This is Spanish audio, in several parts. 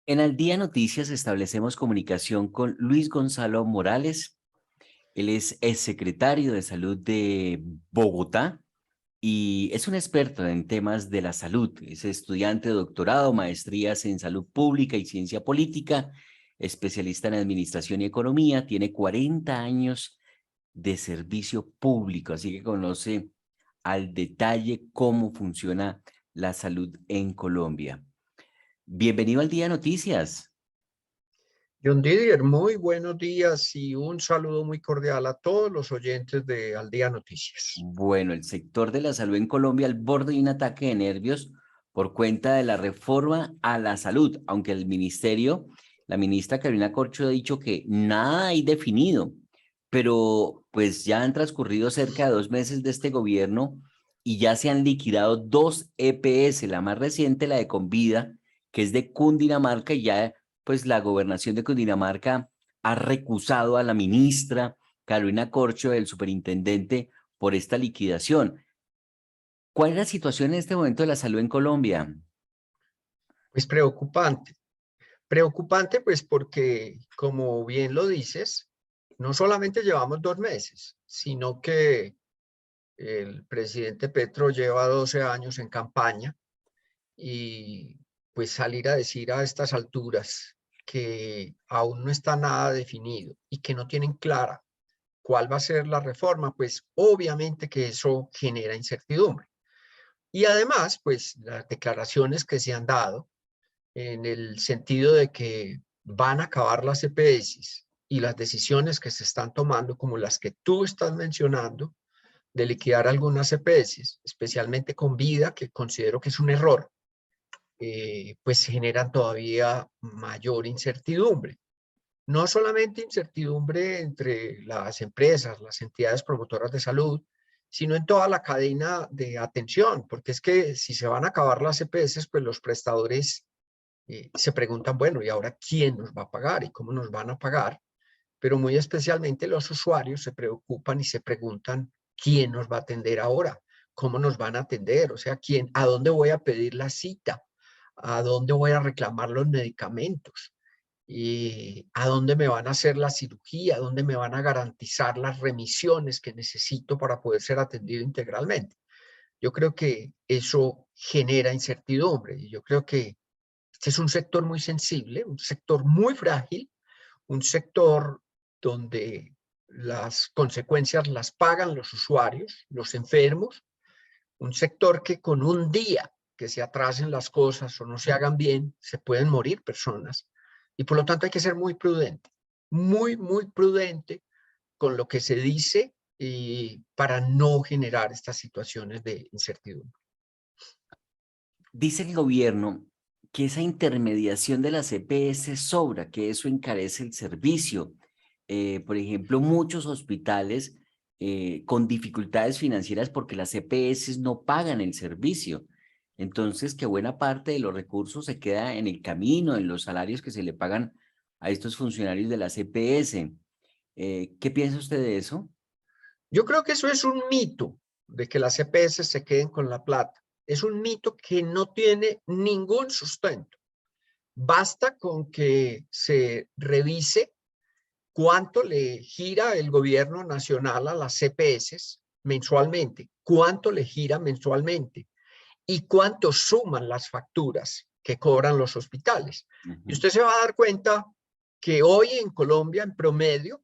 En Al Día Noticias establecemos comunicación con Luis Gonzalo Morales. Él es secretario de Salud de Bogotá y es un experto en temas de la salud. Es estudiante de doctorado, maestrías en salud pública y ciencia política, especialista en administración y economía. Tiene 40 años de servicio público, así que conoce al detalle cómo funciona la salud en Colombia. Bienvenido al Día Noticias. John Didier, muy buenos días y un saludo muy cordial a todos los oyentes de Al Día Noticias. Bueno, el sector de la salud en Colombia al borde de un ataque de nervios por cuenta de la reforma a la salud, aunque el ministerio, la ministra Carolina Corcho ha dicho que nada hay definido, pero pues ya han transcurrido cerca de 2 meses de este gobierno y ya se han liquidado dos EPS, la más reciente, la de Convida, que es de Cundinamarca, y ya pues la gobernación de Cundinamarca ha recusado a la ministra Carolina Corcho, el superintendente, por esta liquidación. ¿Cuál es la situación en este momento de la salud en Colombia? Pues preocupante, preocupante pues porque, como bien lo dices, no solamente llevamos 2 meses, sino que el presidente Petro lleva 12 años en campaña y pues salir a decir a estas alturas que aún no está nada definido y que no tienen clara cuál va a ser la reforma, pues obviamente que eso genera incertidumbre. Y además, pues las declaraciones que se han dado en el sentido de que van a acabar las EPS y las decisiones que se están tomando, como las que tú estás mencionando, de liquidar algunas EPS, especialmente con vida, que considero que es un error, pues generan todavía mayor incertidumbre. No solamente incertidumbre entre las empresas, las entidades promotoras de salud, sino en toda la cadena de atención, porque es que si se van a acabar las EPS, pues los prestadores se preguntan, bueno, ¿y ahora quién nos va a pagar y cómo nos van a pagar? Pero muy especialmente los usuarios se preocupan y se preguntan, ¿quién nos va a atender ahora? ¿Cómo nos van a atender? O sea, ¿quién, a dónde voy a pedir la cita? ¿A dónde voy a reclamar los medicamentos? ¿Y a dónde me van a hacer la cirugía? ¿A dónde me van a garantizar las remisiones que necesito para poder ser atendido integralmente? Yo creo que eso genera incertidumbre y yo creo que este es un sector muy sensible, un sector muy frágil, un sector donde las consecuencias las pagan los usuarios, los enfermos, un sector que con un día que se atrasen las cosas o no se hagan bien, se pueden morir personas. Y por lo tanto hay que ser muy prudente con lo que se dice y para no generar estas situaciones de incertidumbre. Dice el gobierno que esa intermediación de las EPS sobra, que eso encarece el servicio. Por ejemplo, muchos hospitales con dificultades financieras porque las EPS no pagan el servicio. Entonces, que buena parte de los recursos se queda en el camino, en los salarios que se le pagan a estos funcionarios de las EPS. ¿Qué piensa usted de eso? Yo creo que eso es un mito de que las EPS se queden con la plata. Es un mito que no tiene ningún sustento. Basta con que se revise cuánto le gira el gobierno nacional a las EPS mensualmente, cuánto le gira mensualmente y cuánto suman las facturas que cobran los hospitales. Y Ujú. usted se va a dar cuenta que hoy en Colombia, en promedio,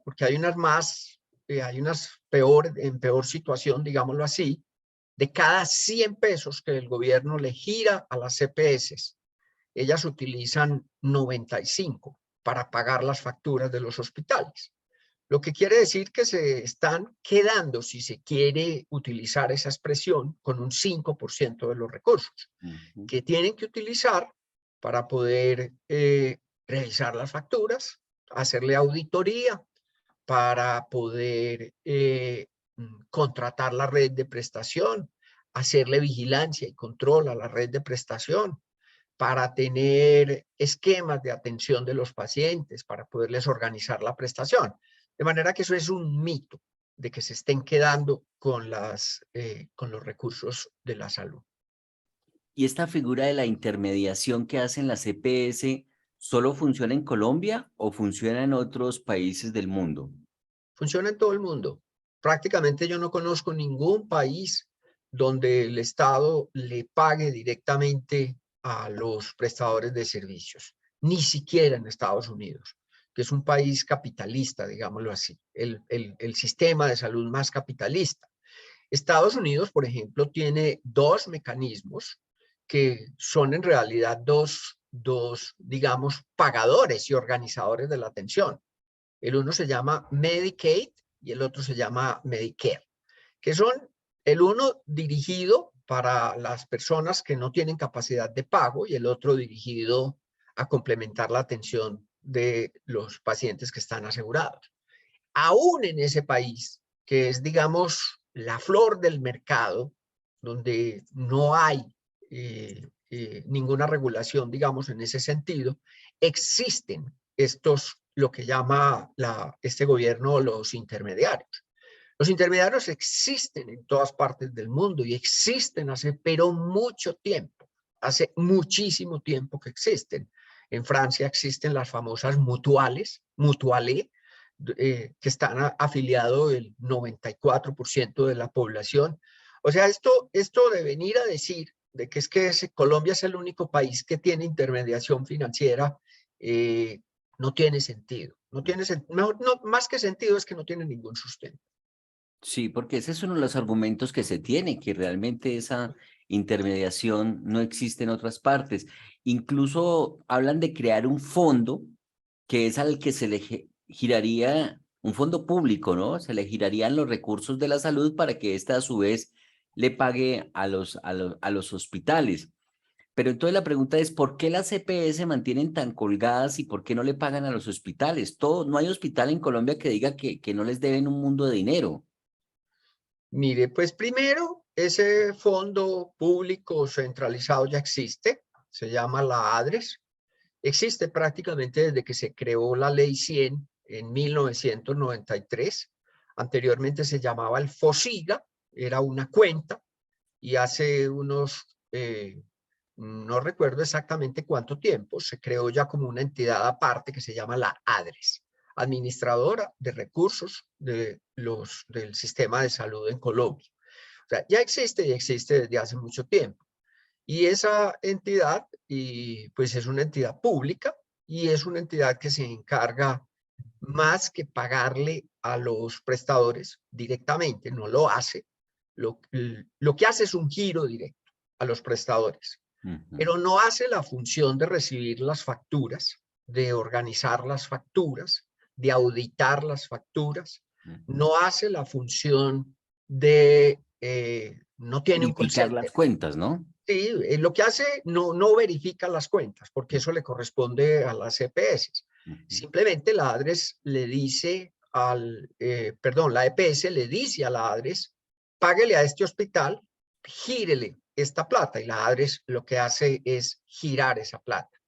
porque hay unas más, hay unas peor, en peor situación, digámoslo así, de cada 100 pesos que el gobierno le gira a las EPS, ellas utilizan 95 para pagar las facturas de los hospitales. Lo que quiere decir que se están quedando, si se quiere utilizar esa expresión, con un 5% de los recursos Ujú. que tienen que utilizar para poder revisar las facturas, hacerle auditoría, para poder contratar la red de prestación, hacerle vigilancia y control a la red de prestación, para tener esquemas de atención de los pacientes, para poderles organizar la prestación. De manera que eso es un mito de que se estén quedando con los recursos de la salud. ¿Y esta figura de la intermediación que hacen las EPS solo funciona en Colombia o funciona en otros países del mundo? Funciona en todo el mundo. Prácticamente yo no conozco ningún país donde el Estado le pague directamente a los prestadores de servicios, ni siquiera en Estados Unidos, que es un país capitalista, digámoslo así, el sistema de salud más capitalista. Estados Unidos, por ejemplo, tiene dos mecanismos que son en realidad dos, digamos, pagadores y organizadores de la atención. El uno se llama Medicaid y el otro se llama Medicare, que son el uno dirigido para las personas que no tienen capacidad de pago y el otro dirigido a complementar la atención de los pacientes que están asegurados. Aún en ese país, que es, digamos, la flor del mercado, donde no hay ninguna regulación, digamos, en ese sentido, existen estos, lo que llama este gobierno los intermediarios. Los intermediarios existen en todas partes del mundo y existen hace, pero mucho tiempo, hace muchísimo tiempo que existen. En Francia existen las famosas mutuales, mutualé, que están afiliados el 94% de la población. O sea, esto de venir a decir de que Colombia es el único país que tiene intermediación financiera, no tiene sentido. No tiene mejor, no, más que sentido es que no tiene ningún sustento. Sí, porque ese es uno de los argumentos que se tiene, que realmente esa intermediación no existe en otras partes. Incluso hablan de crear un fondo que es al que se le giraría, un fondo público, ¿no? Se le girarían los recursos de la salud para que ésta a su vez le pague a los hospitales. Pero entonces la pregunta es, ¿por qué las CPS se mantienen tan colgadas y por qué no le pagan a los hospitales? No hay hospital en Colombia que diga que no les deben un mundo de dinero. Mire, pues primero, ese fondo público centralizado ya existe, se llama la ADRES, existe prácticamente desde que se creó la Ley 100 en 1993. Anteriormente se llamaba el FOSIGA, era una cuenta, y hace no recuerdo exactamente cuánto tiempo, se creó ya como una entidad aparte que se llama la ADRES, Administradora de Recursos del Sistema de Salud en Colombia. O sea, ya existe y existe desde hace mucho tiempo. Y esa entidad, pues es una entidad pública y es una entidad que se encarga más que pagarle a los prestadores directamente, no lo hace. Lo que hace es un giro directo a los prestadores, Ujú. pero no hace la función de recibir las facturas, de organizar las facturas, de auditar las facturas, Ujú. no hace la función de, no tiene un call Verificar center. las cuentas, ¿no? Sí, lo que hace no verifica las cuentas, porque eso le corresponde a las EPS. Ujú. Simplemente la ADRES le dice la EPS le dice a la ADRES, páguele a este hospital, gírele esta plata, y la ADRES lo que hace es girar esa plata.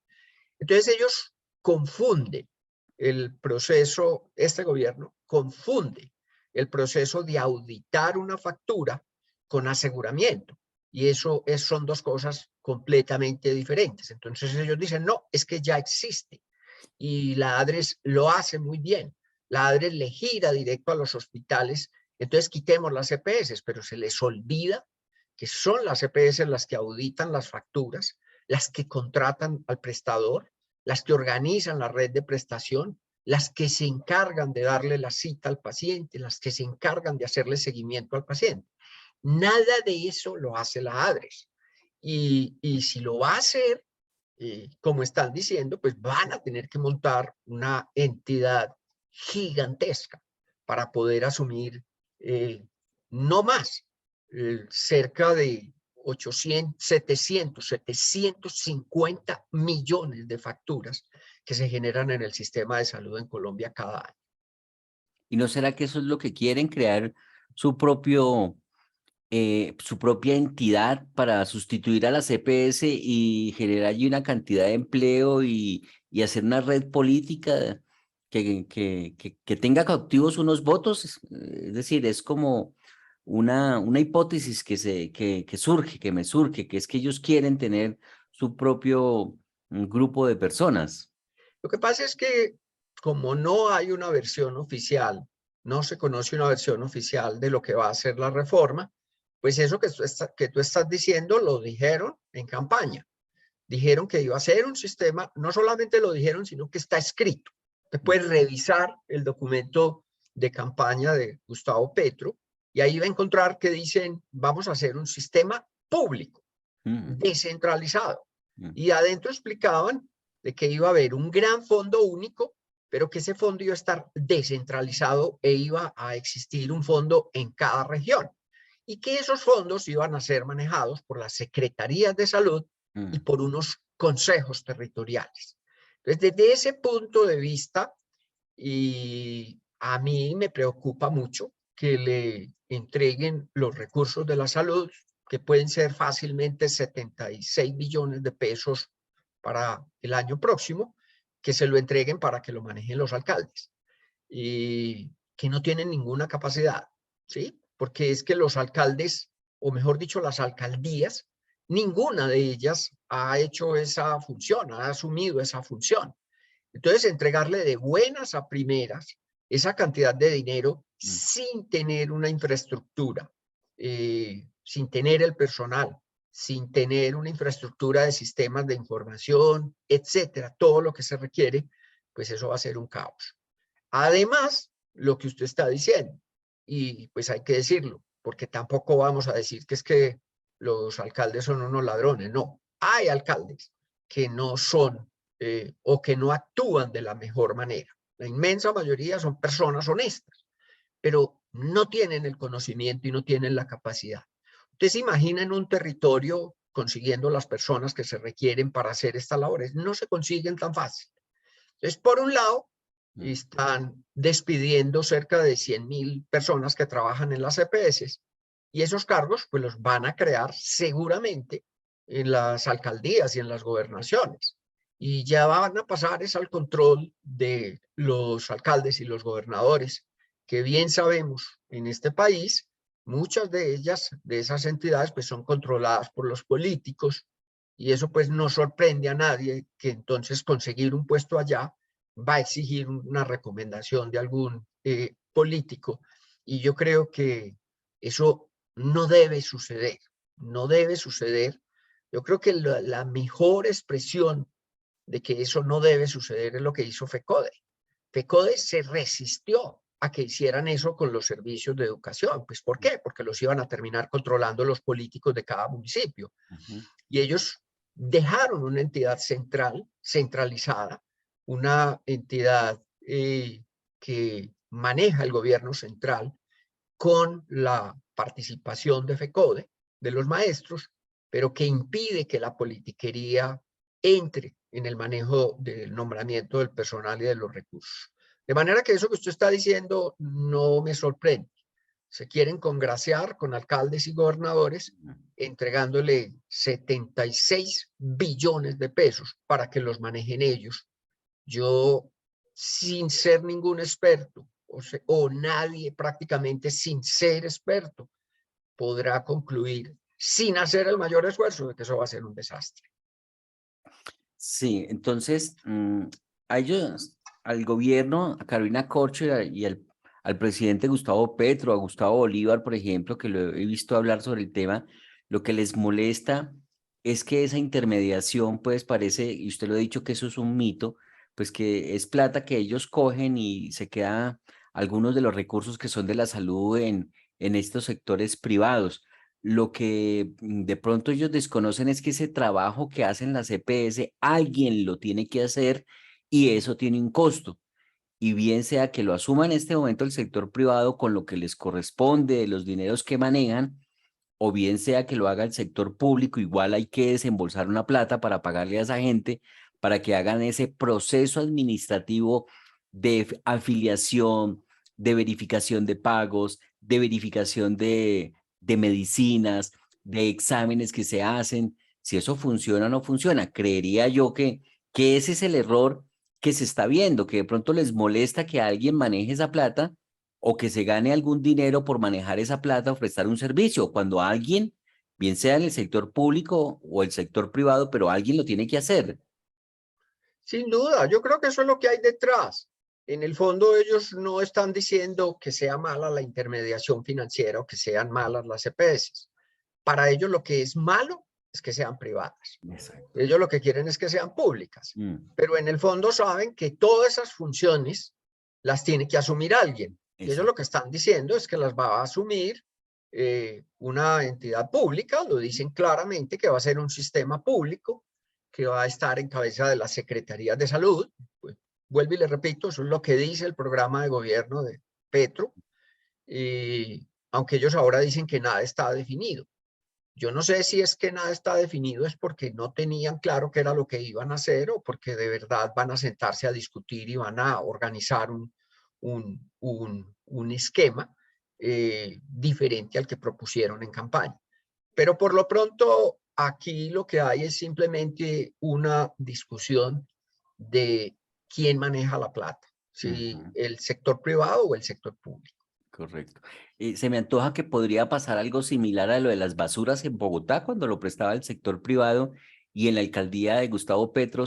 Entonces ellos confunden el proceso, este gobierno confunde el proceso de auditar una factura con aseguramiento. Y son dos cosas completamente diferentes. Entonces ellos dicen, no, es que ya existe. Y la ADRES lo hace muy bien. La ADRES le gira directo a los hospitales. Entonces quitemos las EPS, pero se les olvida que son las EPS las que auditan las facturas, las que contratan al prestador, las que organizan la red de prestación, las que se encargan de darle la cita al paciente, las que se encargan de hacerle seguimiento al paciente. Nada de eso lo hace la ADRES. Y si lo va a hacer, como están diciendo, pues van a tener que montar una entidad gigantesca para poder asumir no más, cerca de 750 millones de facturas que se generan en el sistema de salud en Colombia cada año. ¿Y no será que eso es lo que quieren, crear su su propia entidad para sustituir a la CPS y generar allí una cantidad de empleo y hacer una red política que tenga cautivos unos votos? Es decir, es como una hipótesis que surge, que me surge, que es que ellos quieren tener su propio grupo de personas. Lo que pasa es que como no hay una versión oficial, no se conoce una versión oficial de lo que va a ser la reforma, pues eso que tú estás diciendo lo dijeron en campaña. Dijeron que iba a ser un sistema, no solamente lo dijeron, sino que está escrito. Te puedes revisar el documento de campaña de Gustavo Petro y ahí va a encontrar que dicen, vamos a hacer un sistema público, Mm, descentralizado. mm, Y adentro explicaban de que iba a haber un gran fondo único, pero que ese fondo iba a estar descentralizado e iba a existir un fondo en cada región. Y que esos fondos iban a ser manejados por las secretarías de salud y mm. por unos consejos territoriales. Entonces, desde ese punto de vista, y a mí me preocupa mucho que le entreguen los recursos de la salud, que pueden ser fácilmente 76 billones de pesos para el año próximo, que se lo entreguen para que lo manejen los alcaldes y que no tienen ninguna capacidad, ¿sí? Porque es que los alcaldes, o mejor dicho, las alcaldías, ninguna de ellas ha hecho esa función, ha asumido esa función. Entonces, entregarle de buenas a primeras esa cantidad de dinero Mm. sin tener una infraestructura, sin tener el personal, sin tener una infraestructura de sistemas de información, etcétera, todo lo que se requiere, pues eso va a ser un caos. Además, lo que usted está diciendo, y pues hay que decirlo, porque tampoco vamos a decir que es que los alcaldes son unos ladrones, no, hay alcaldes que no son o que no actúan de la mejor manera. La inmensa mayoría son personas honestas, pero no tienen el conocimiento y no tienen la capacidad. Usted se imagina en un territorio consiguiendo las personas que se requieren para hacer estas labores, no se consiguen tan fácil. Entonces, por un lado, Mm. están despidiendo cerca de 100.000 personas que trabajan en las EPS y esos cargos pues los van a crear seguramente en las alcaldías y en las gobernaciones. Y ya van a pasar es al control de los alcaldes y los gobernadores, que bien sabemos en este país, muchas de ellas, de esas entidades, pues son controladas por los políticos y eso pues no sorprende a nadie que entonces conseguir un puesto allá va a exigir una recomendación de algún político. Y yo creo que eso no debe suceder, no debe suceder. Yo creo que la mejor expresión de que eso no debe suceder es lo que hizo FECODE. FECODE se resistió a que hicieran eso con los servicios de educación. Pues ¿por qué? Porque los iban a terminar controlando los políticos de cada municipio. Ujú. Y ellos dejaron una entidad central, centralizada, una entidad que maneja el gobierno central con la participación de FECODE, de los maestros, pero que impide que la politiquería entre en el manejo del nombramiento del personal y de los recursos. De manera que eso que usted está diciendo no me sorprende. Se quieren congraciar con alcaldes y gobernadores entregándole 76 billones de pesos para que los manejen ellos. Yo, sin ser ningún experto, o nadie prácticamente sin ser experto, podrá concluir sin hacer el mayor esfuerzo de que eso va a ser un desastre. Sí, entonces, a ellos, al gobierno, a Carolina Corcho al presidente Gustavo Petro, a Gustavo Bolívar, por ejemplo, que lo he visto hablar sobre el tema, lo que les molesta es que esa intermediación, pues parece, y usted lo ha dicho que eso es un mito, pues que es plata que ellos cogen y se queda algunos de los recursos que son de la salud en estos sectores privados. Lo que de pronto ellos desconocen es que ese trabajo que hacen las EPS, alguien lo tiene que hacer y eso tiene un costo. Y bien sea que lo asuma en este momento el sector privado con lo que les corresponde, de los dineros que manejan, o bien sea que lo haga el sector público, igual hay que desembolsar una plata para pagarle a esa gente para que hagan ese proceso administrativo de afiliación, de verificación de pagos, de verificación de medicinas, de exámenes que se hacen, si eso funciona o no funciona. Creería yo que ese es el error que se está viendo, que de pronto les molesta que alguien maneje esa plata o que se gane algún dinero por manejar esa plata o prestar un servicio, cuando alguien, bien sea en el sector público o el sector privado, pero alguien lo tiene que hacer. Sin duda, yo creo que eso es lo que hay detrás. En el fondo, ellos no están diciendo que sea mala la intermediación financiera o que sean malas las EPS. Para ellos lo que es malo es que sean privadas. Exacto. Ellos lo que quieren es que sean públicas. Mm, Pero en el fondo saben que todas esas funciones las tiene que asumir alguien. Y ellos lo exacto. que están diciendo es que las va a asumir una entidad pública, lo dicen claramente que va a ser un sistema público que va a estar en cabeza de las secretarías de salud. Pues, vuelvo y le repito, eso es lo que dice el programa de gobierno de Petro, y aunque ellos ahora dicen que nada está definido. Yo no sé si es que nada está definido, es porque no tenían claro qué era lo que iban a hacer o porque de verdad van a sentarse a discutir y van a organizar un esquema diferente al que propusieron en campaña. Pero por lo pronto, aquí lo que hay es simplemente una discusión de quién maneja la plata, si Ujú. el sector privado o el sector público. Correcto. Se me antoja que podría pasar algo similar a lo de las basuras en Bogotá cuando lo prestaba el sector privado y en la alcaldía de Gustavo Petro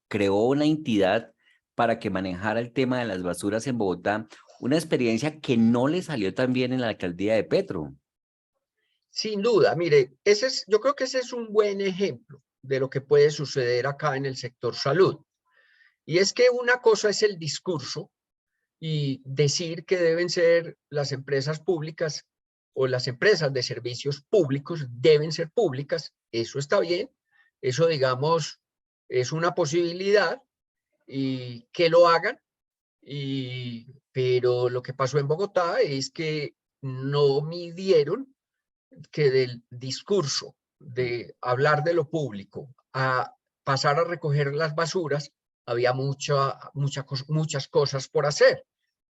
creó una entidad para que manejara el tema de las basuras en Bogotá, una experiencia que no le salió tan bien en la alcaldía de Petro. Sin duda, mire, yo creo que ese es un buen ejemplo de lo que puede suceder acá en el sector salud. Y es que una cosa es el discurso y decir que deben ser las empresas públicas o las empresas de servicios públicos deben ser públicas. Eso está bien. Eso, digamos, es una posibilidad y que lo hagan. Pero lo que pasó en Bogotá es que no midieron que del discurso Mm. de hablar de lo público a pasar a recoger las basuras, había muchas cosas por hacer.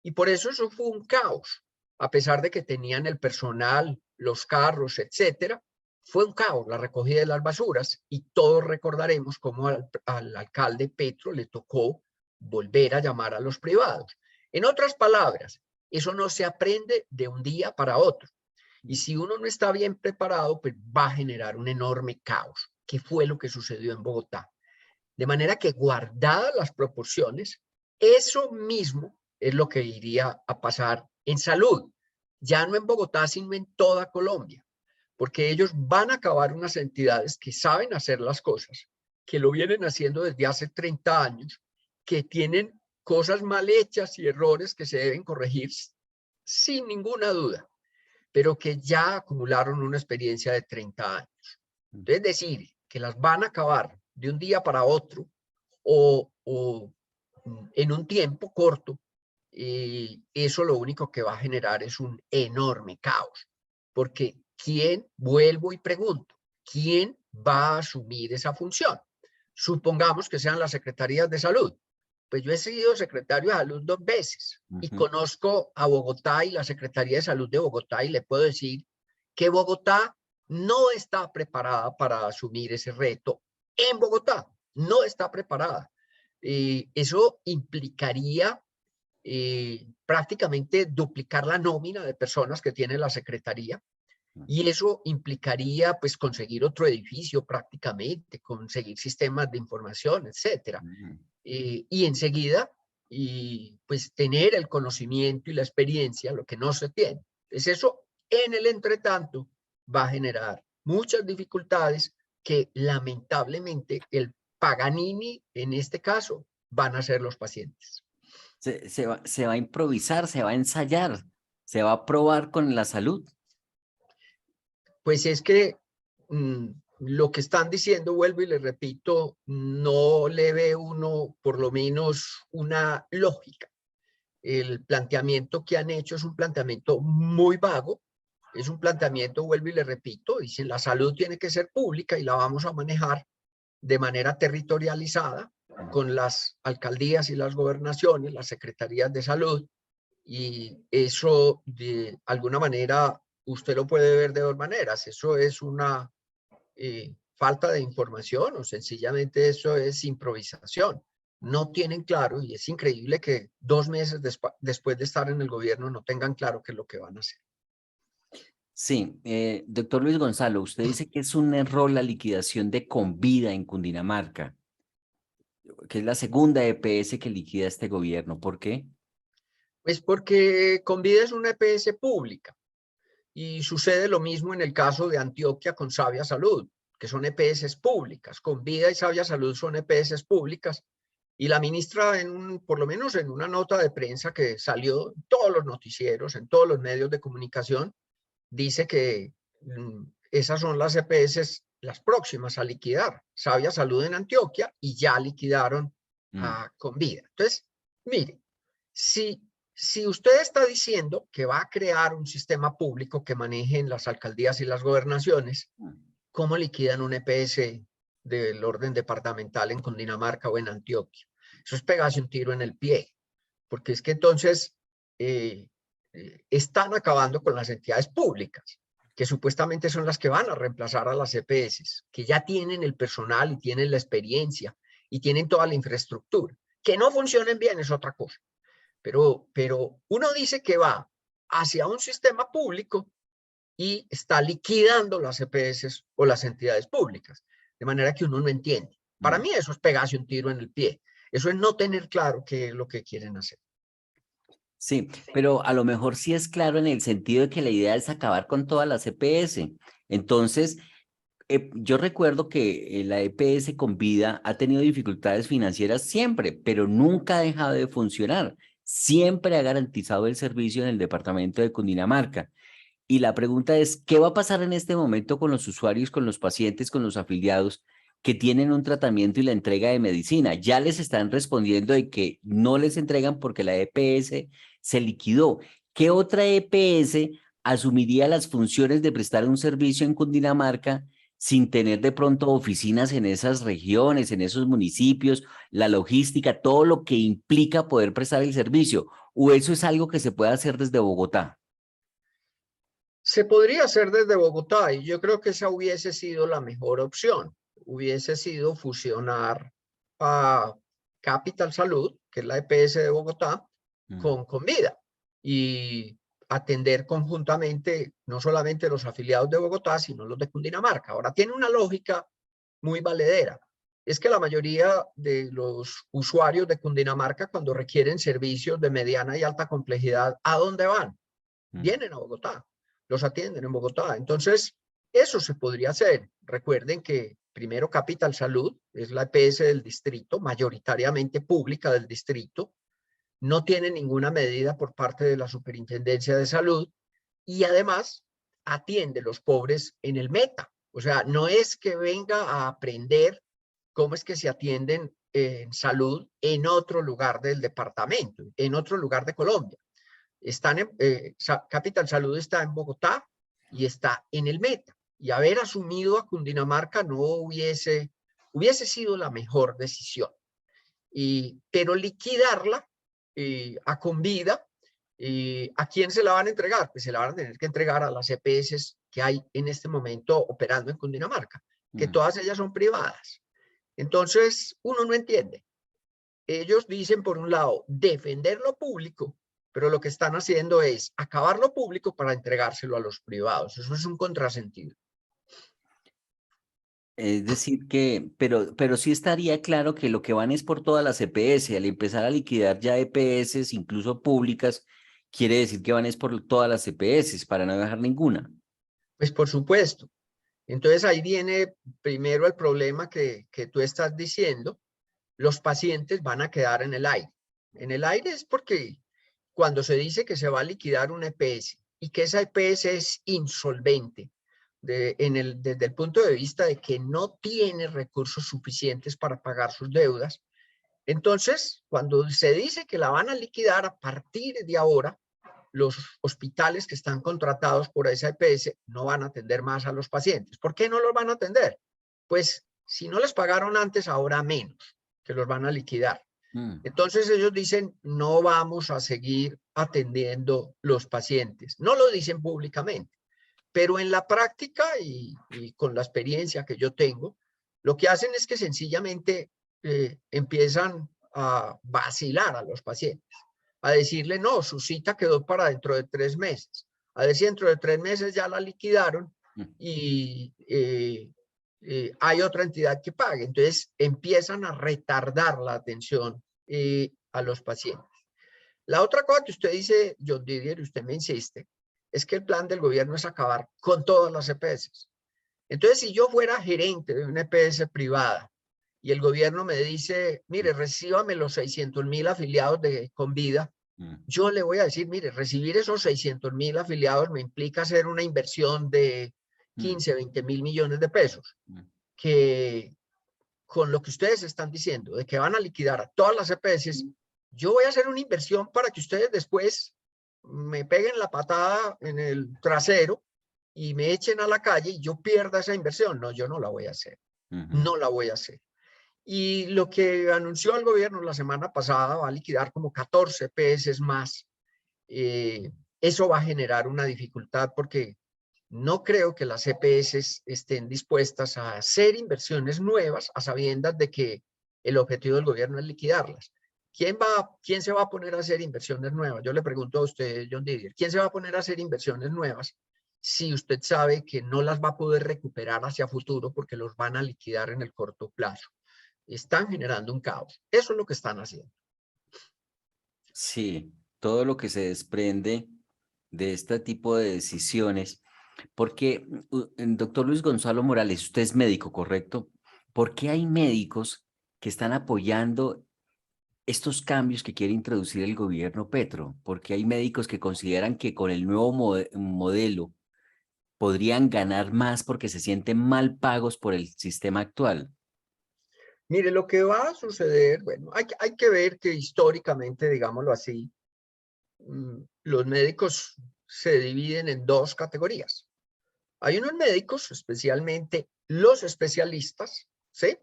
Y por eso fue un caos, a pesar de que tenían el personal, los carros, etcétera. Fue un caos la recogida de las basuras y todos recordaremos cómo al alcalde Petro le tocó volver a llamar a los privados. En otras palabras, eso no se aprende de un día para otro. Y si uno no está bien preparado, pues va a generar un enorme caos, que fue lo que sucedió en Bogotá. De manera que guardadas las proporciones, eso mismo es lo que iría a pasar en salud, ya no en Bogotá, sino en toda Colombia, porque ellos van a acabar unas entidades que saben hacer las cosas, que lo vienen haciendo desde hace 30 años, que tienen cosas mal hechas y errores que se deben corregir sin ninguna duda, pero que ya acumularon una experiencia de 30 años. Entonces, decir que las van a acabar de un día para otro o en un tiempo corto, eso lo único que va a generar es un enorme caos. Porque vuelvo y pregunto, ¿quién va a asumir esa función? Supongamos que sean las secretarías de salud. Pues yo he sido secretario de salud 2 veces y Ujú. conozco a Bogotá y la Secretaría de Salud de Bogotá y le puedo decir que Bogotá no está preparada para asumir ese reto. En Bogotá no está preparada. Eso implicaría prácticamente duplicar la nómina de personas que tiene la Secretaría y eso implicaría pues conseguir otro edificio prácticamente, conseguir sistemas de información, etcétera. Ujú. Y enseguida, pues tener el conocimiento y la experiencia, lo que no se tiene. Entonces eso en el entretanto va a generar muchas dificultades que lamentablemente el Paganini en este caso van a ser los pacientes. Se va a improvisar, se va a ensayar, se va a probar con la salud. Pues es que lo que están diciendo, vuelvo y le repito, no le ve uno por lo menos una lógica. El planteamiento que han hecho es un planteamiento muy vago, es un planteamiento, vuelvo y le repito, dicen la salud tiene que ser pública y la vamos a manejar de manera territorializada con las alcaldías y las gobernaciones, las secretarías de salud, y eso de alguna manera usted lo puede ver de dos maneras. Eso es una falta de información o sencillamente eso es improvisación. no tienen claro, y es increíble que 2 meses después de estar en el gobierno no tengan claro qué es lo que van a hacer. Sí, doctor Luis Gonzalo, usted dice que es un error la liquidación de Convida en Cundinamarca, que es la segunda EPS que liquida este gobierno. ¿Por qué? Pues porque Convida es una EPS pública y sucede lo mismo en el caso de Antioquia con Sabia Salud, que son EPS públicas. Convida y Sabia Salud son EPS públicas. Y la ministra, por lo menos en una nota de prensa que salió en todos los noticieros, en todos los medios de comunicación, dice que esas son las EPS las próximas a liquidar. Sabia Salud en Antioquia y ya liquidaron a Convida. Entonces, mire, si usted está diciendo que va a crear un sistema público que maneje en las alcaldías y las gobernaciones, ¿cómo liquidan un EPS del orden departamental en Cundinamarca o en Antioquia? Eso es pegarse un tiro en el pie, porque es que entonces están acabando con las entidades públicas, que supuestamente son las que van a reemplazar a las EPS, que ya tienen el personal y tienen la experiencia y tienen toda la infraestructura. Que no funcionen bien es otra cosa. Pero uno dice que va hacia un sistema público y está liquidando las EPS o las entidades públicas, de manera que uno no entiende. Para mí eso es pegarse un tiro en el pie. Eso es no tener claro qué es lo que quieren hacer. Sí, pero a lo mejor sí es claro en el sentido de que la idea es acabar con todas las EPS. Entonces, yo recuerdo que la EPS Convida ha tenido dificultades financieras siempre, pero nunca ha dejado de funcionar. Siempre ha garantizado el servicio en el departamento de Cundinamarca. Y la pregunta es, ¿qué va a pasar en este momento con los usuarios, con los pacientes, con los afiliados que tienen un tratamiento y la entrega de medicina? Ya les están respondiendo de que no les entregan porque la EPS se liquidó. ¿Qué otra EPS asumiría las funciones de prestar un servicio en Cundinamarca sin tener de pronto oficinas en esas regiones, en esos municipios, la logística, todo lo que implica poder prestar el servicio? ¿O eso es algo que se puede hacer desde Bogotá? Se podría hacer desde Bogotá y yo creo que esa hubiese sido la mejor opción. Hubiese sido fusionar a Capital Salud, que es la EPS de Bogotá, con Convida y atender conjuntamente no solamente los afiliados de Bogotá, sino los de Cundinamarca. Ahora, tiene una lógica muy valedera. Es que la mayoría de los usuarios de Cundinamarca, cuando requieren servicios de mediana y alta complejidad, ¿a dónde van? Vienen a Bogotá, los atienden en Bogotá. Entonces, eso se podría hacer. Recuerden que primero Capital Salud es la EPS del distrito, mayoritariamente pública del distrito, no tiene ninguna medida por parte de la Superintendencia de Salud y además atiende a los pobres en el Meta. O sea, no es que venga a aprender cómo es que se atienden en salud en otro lugar del departamento, en otro lugar de Colombia. Capital Salud está en Bogotá y está en el Meta. Y haber asumido a Cundinamarca no hubiese sido la mejor decisión. Pero liquidarla a Convida, ¿a quién se la van a entregar? Pues se la van a tener que entregar a las EPS que hay en este momento operando en Cundinamarca, que todas ellas son privadas. Entonces, uno no entiende. Ellos dicen, por un lado, defender lo público, pero lo que están haciendo es acabar lo público para entregárselo a los privados. Eso es un contrasentido. Es decir que, pero sí estaría claro que lo que van es por todas las EPS. Al empezar a liquidar ya EPS, incluso públicas, quiere decir que van es por todas las EPS para no dejar ninguna. Pues por supuesto. Entonces ahí viene primero el problema que tú estás diciendo. Los pacientes van a quedar en el aire. En el aire es porque cuando se dice que se va a liquidar una EPS y que esa EPS es insolvente, desde el punto de vista de que no tiene recursos suficientes para pagar sus deudas, entonces cuando se dice que la van a liquidar a partir de ahora, los hospitales que están contratados por esa EPS no van a atender más a los pacientes. ¿Por qué no los van a atender? Pues si no les pagaron antes, ahora menos, que los van a liquidar. Entonces ellos dicen, no vamos a seguir atendiendo los pacientes. No lo dicen públicamente, pero en la práctica y con la experiencia que yo tengo, lo que hacen es que sencillamente empiezan a vacilar a los pacientes, a decirle, no, su cita quedó para dentro de 3 meses, a decir, dentro de 3 meses ya la liquidaron y hay otra entidad que pague. Entonces empiezan a retardar la atención a los pacientes. La otra cosa que usted dice, John Didier, y usted me insiste, es que el plan del gobierno es acabar con todas las EPS. Entonces, si yo fuera gerente de una EPS privada y el gobierno me dice, mire, recíbame los 600.000 afiliados de Convida, yo le voy a decir, mire, recibir esos 600.000 afiliados me implica hacer una inversión de 15, 20.000 millones de pesos, que con lo que ustedes están diciendo, de que van a liquidar a todas las EPS, yo voy a hacer una inversión para que ustedes después me peguen la patada en el trasero y me echen a la calle y yo pierda esa inversión. No, yo no la voy a hacer. No la voy a hacer. Y lo que anunció el gobierno la semana pasada va a liquidar como 14 EPS más. Eso va a generar una dificultad porque no creo que las EPS estén dispuestas a hacer inversiones nuevas a sabiendas de que el objetivo del gobierno es liquidarlas. ¿Quién se va a poner a hacer inversiones nuevas? Yo le pregunto a usted, John Didier, ¿quién se va a poner a hacer inversiones nuevas si usted sabe que no las va a poder recuperar hacia futuro porque los van a liquidar en el corto plazo? Están generando un caos. Eso es lo que están haciendo. Sí, todo lo que se desprende de este tipo de decisiones, porque, doctor Luis Gonzalo Morales, usted es médico, ¿correcto? ¿Por qué hay médicos que están apoyando estos cambios que quiere introducir el gobierno Petro? Porque hay médicos que consideran que con el nuevo modelo podrían ganar más porque se sienten mal pagos por el sistema actual. Mire, lo que va a suceder, bueno, hay que ver que históricamente, digámoslo así, los médicos se dividen en dos categorías. Hay unos médicos, especialmente los especialistas, ¿sí?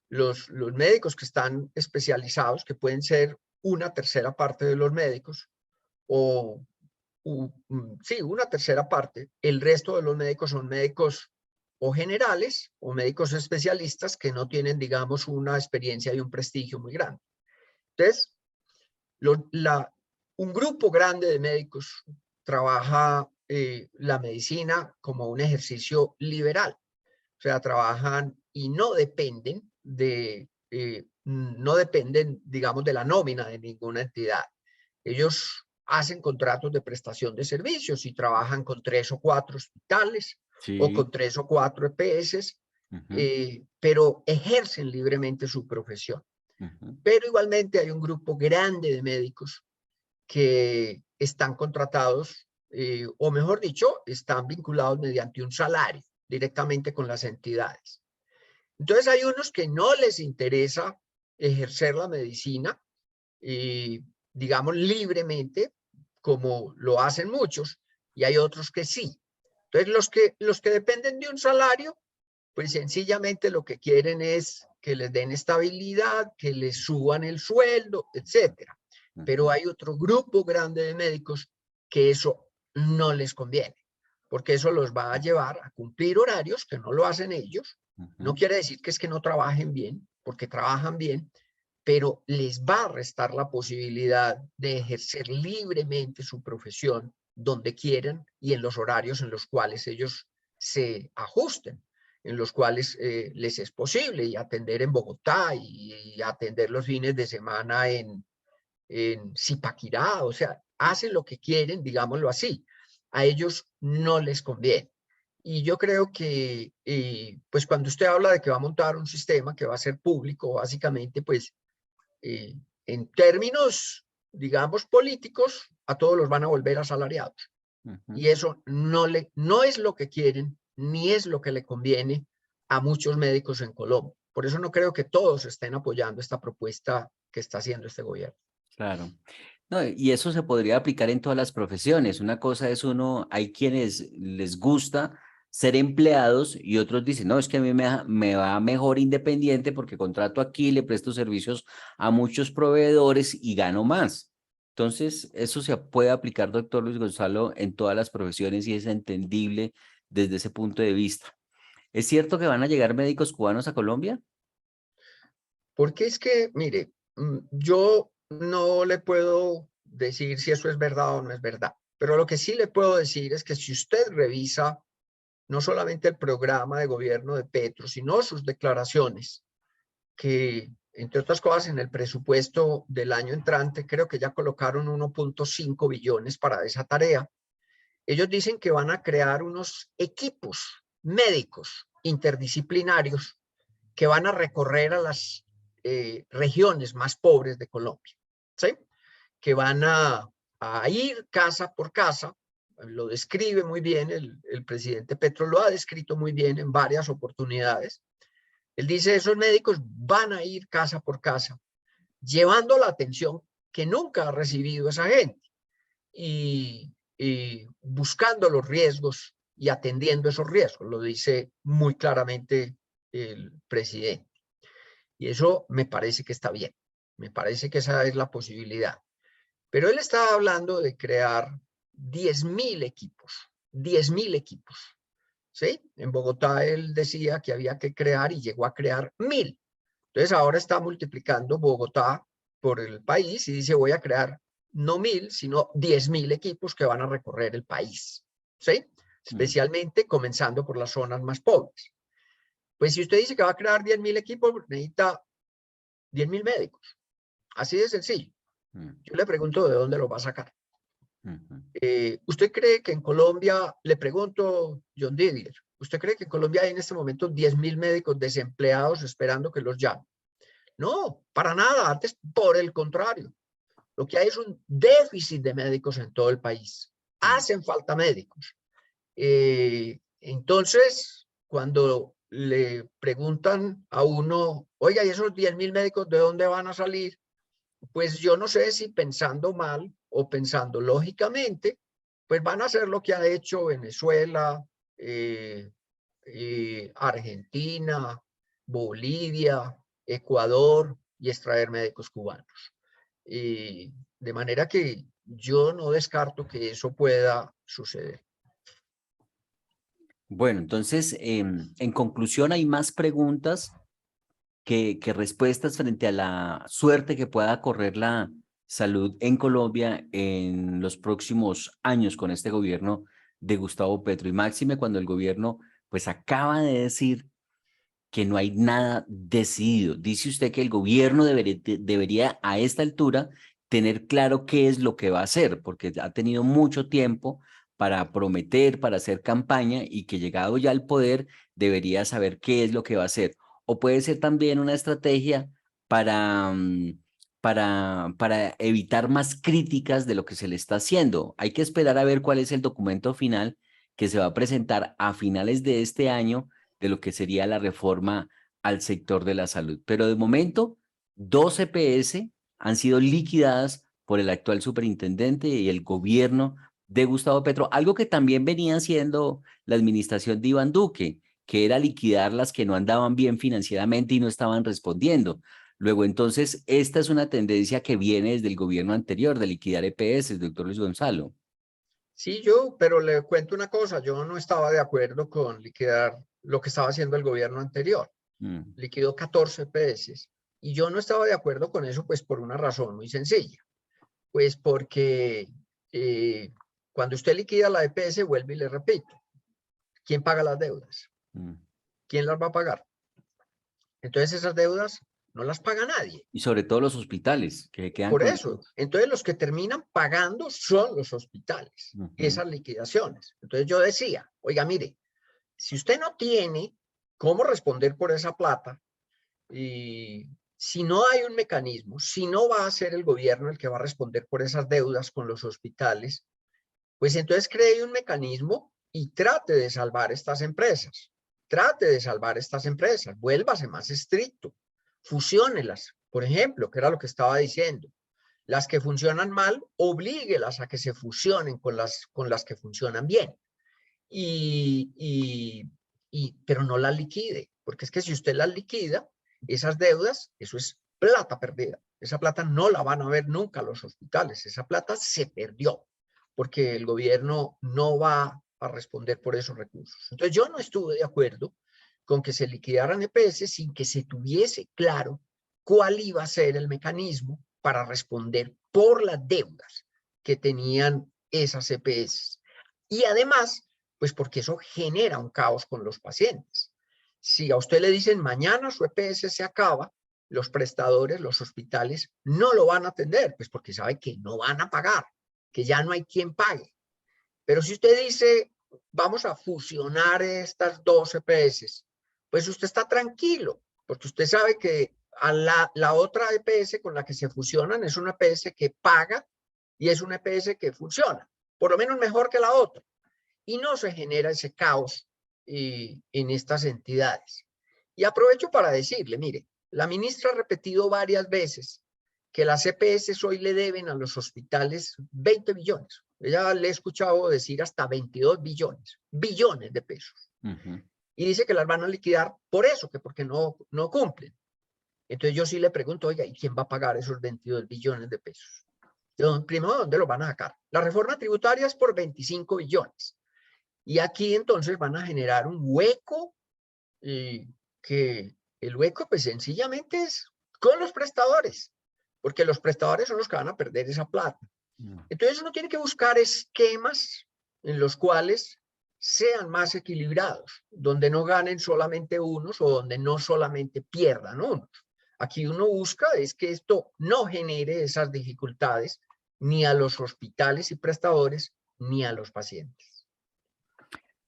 Los médicos que están especializados, que pueden ser una tercera parte de los médicos, o sí, una tercera parte. El resto de los médicos son médicos o generales o médicos especialistas que no tienen, digamos, una experiencia y un prestigio muy grande. Entonces, un grupo grande de médicos trabaja la medicina como un ejercicio liberal. O sea, trabajan y no dependen, digamos, de la nómina de ninguna entidad. Ellos hacen contratos de prestación de servicios y trabajan con 3 o 4 hospitales o Sí. con 3 o 4 EPS, Ujú, pero ejercen libremente su profesión. ujú. Pero igualmente hay un grupo grande de médicos que están contratados, o mejor dicho, están vinculados mediante un salario directamente con las entidades. Entonces hay unos que no les interesa ejercer la medicina, digamos, libremente, como lo hacen muchos, y hay otros que sí. Entonces los que dependen de un salario, pues sencillamente lo que quieren es que les den estabilidad, que les suban el sueldo, etcétera. Pero hay otro grupo grande de médicos que eso no les conviene, porque eso los va a llevar a cumplir horarios que no lo hacen ellos. No quiere decir que es que no trabajen bien, porque trabajan bien, pero les va a restar la posibilidad de ejercer libremente su profesión donde quieran y en los horarios en los cuales ellos se ajusten, en los cuales les es posible, y atender en Bogotá y atender los fines de semana en Zipaquirá, o sea, hacen lo que quieren, digámoslo así. A ellos no les conviene. Y yo creo que, pues cuando usted habla de que va a montar un sistema que va a ser público, básicamente, pues en términos, digamos, políticos, a todos los van a volver asalariados. Y eso no es lo que quieren, ni es lo que le conviene a muchos médicos en Colombia. Por eso no creo que todos estén apoyando esta propuesta que está haciendo este gobierno. Claro. No, y eso se podría aplicar en todas las profesiones. Una cosa es hay quienes les gusta ser empleados y otros dicen, no, es que a mí me va mejor independiente porque contrato aquí, le presto servicios a muchos proveedores y gano más. Entonces, eso se puede aplicar, doctor Luis Gonzalo, en todas las profesiones y es entendible desde ese punto de vista. ¿Es cierto que van a llegar médicos cubanos a Colombia? Porque es que, mire, yo no le puedo decir si eso es verdad o no es verdad, pero lo que sí le puedo decir es que si usted revisa no solamente el programa de gobierno de Petro, sino sus declaraciones, que entre otras cosas en el presupuesto del año entrante creo que ya colocaron 1.5 billones para esa tarea. Ellos dicen que van a crear unos equipos médicos interdisciplinarios que van a recorrer a las regiones más pobres de Colombia, ¿sí? Que van a ir casa por casa. Lo describe muy bien, el presidente Petro lo ha descrito muy bien en varias oportunidades. Él dice, esos médicos van a ir casa por casa, llevando la atención que nunca ha recibido esa gente y buscando los riesgos y atendiendo esos riesgos, lo dice muy claramente el presidente. Y eso me parece que está bien, me parece que esa es la posibilidad. Pero él estaba hablando de crear 10.000 equipos, 10.000 equipos, ¿sí? En Bogotá él decía que había que crear y llegó a crear 1.000. Entonces ahora está multiplicando Bogotá por el país y dice voy a crear no 1.000, sino 10.000 equipos que van a recorrer el país, ¿sí? Especialmente comenzando por las zonas más pobres. Pues si usted dice que va a crear 10.000 equipos, necesita 10.000 médicos. Así de sencillo. Yo le pregunto de dónde lo va a sacar. ¿Usted cree que en Colombia, le pregunto, John Didier, ¿usted cree que en Colombia hay en este momento 10.000 médicos desempleados esperando que los llamen? No, para nada, antes por el contrario. Lo que hay es un déficit de médicos en todo el país. Hacen falta médicos. Entonces, cuando le preguntan a uno, oiga, ¿y esos 10.000 médicos de dónde van a salir? Pues yo no sé si pensando mal o pensando lógicamente, pues van a hacer lo que ha hecho Venezuela, Argentina, Bolivia, Ecuador y extraer médicos cubanos. De manera que yo no descarto que eso pueda suceder. Bueno, entonces, en conclusión, hay más preguntas que respuestas frente a la suerte que pueda correr la salud en Colombia en los próximos años con este gobierno de Gustavo Petro. Y máxime cuando el gobierno pues acaba de decir que no hay nada decidido. Dice usted que el gobierno debería a esta altura tener claro qué es lo que va a hacer, porque ha tenido mucho tiempo para prometer, para hacer campaña y que llegado ya al poder debería saber qué es lo que va a hacer. O puede ser también una estrategia para, para evitar más críticas de lo que se le está haciendo. Hay que esperar a ver cuál es el documento final que se va a presentar a finales de este año de lo que sería la reforma al sector de la salud. Pero de momento, 2 EPS han sido liquidadas por el actual superintendente y el gobierno de Gustavo Petro, algo que también venía haciendo la administración de Iván Duque, que era liquidar las que no andaban bien financieramente y no estaban respondiendo. Luego, entonces, esta es una tendencia que viene desde el gobierno anterior de liquidar EPS, doctor Luis Gonzalo. Sí, pero le cuento una cosa, yo no estaba de acuerdo con liquidar lo que estaba haciendo el gobierno anterior. Liquidó 14 EPS y yo no estaba de acuerdo con eso, pues por una razón muy sencilla, pues porque cuando usted liquida la EPS, vuelve y le repito, ¿quién paga las deudas? ¿Quién las va a pagar? Entonces esas deudas no las paga nadie. Y sobre todo los hospitales que quedan Por con... eso, entonces los que terminan pagando son los hospitales, esas liquidaciones. Entonces yo decía, oiga, mire, si usted no tiene cómo responder por esa plata, y si no hay un mecanismo, si no va a ser el gobierno el que va a responder por esas deudas con los hospitales, pues entonces cree un mecanismo y trate de salvar estas empresas. Trate de salvar estas empresas, vuélvase más estricto, fusiónelas, por ejemplo, que era lo que estaba diciendo. Las que funcionan mal, oblíguelas a que se fusionen con las que funcionan bien. Pero no las liquide, porque es que si usted las liquida, esas deudas, eso es plata perdida. Esa plata no la van a ver nunca los hospitales. Esa plata se perdió porque el gobierno no va a responder por esos recursos. Entonces yo no estuve de acuerdo con que se liquidaran EPS sin que se tuviese claro cuál iba a ser el mecanismo para responder por las deudas que tenían esas EPS. Y además, pues porque eso genera un caos con los pacientes. Si a usted le dicen mañana su EPS se acaba, los prestadores, los hospitales, no lo van a atender, pues porque saben que no van a pagar, que ya no hay quien pague. Pero si usted dice, vamos a fusionar estas dos EPS, pues usted está tranquilo, porque usted sabe que a la otra EPS con la que se fusionan es una EPS que paga y es una EPS que funciona, por lo menos mejor que la otra. Y no se genera ese caos en estas entidades. Y aprovecho para decirle, mire, la ministra ha repetido varias veces que las EPS hoy le deben a los hospitales 20 billones. Ella le he escuchado decir hasta 22 billones de pesos. Y dice que las van a liquidar por eso, que porque no cumplen. Entonces yo sí le pregunto, oiga, ¿y quién va a pagar esos 22 billones de pesos? Primero, ¿dónde los van a sacar? La reforma tributaria es por 25 billones. Y aquí entonces van a generar un hueco, que el hueco pues sencillamente es con los prestadores, porque los prestadores son los que van a perder esa plata. Entonces uno tiene que buscar esquemas en los cuales sean más equilibrados, donde no ganen solamente unos o donde no solamente pierdan unos. Aquí uno busca es que esto no genere esas dificultades ni a los hospitales y prestadores ni a los pacientes.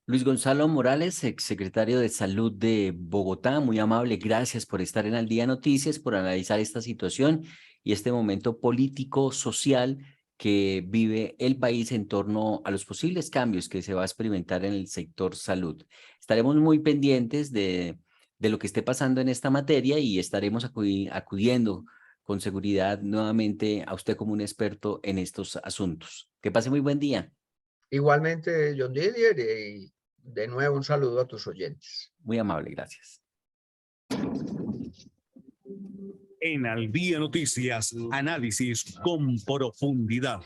Luis Gonzalo Morales, exsecretario de Salud de Bogotá, muy amable, gracias por estar en Al Día Noticias, por analizar esta situación y este momento político, social que vive el país en torno a los posibles cambios que se va a experimentar en el sector salud. Estaremos muy pendientes de lo que esté pasando en esta materia y estaremos acudiendo con seguridad nuevamente a usted como un experto en estos asuntos. Que pase muy buen día. Igualmente, John Didier, y de nuevo un saludo a tus oyentes. Muy amable, gracias. En Al Día Noticias, análisis con profundidad.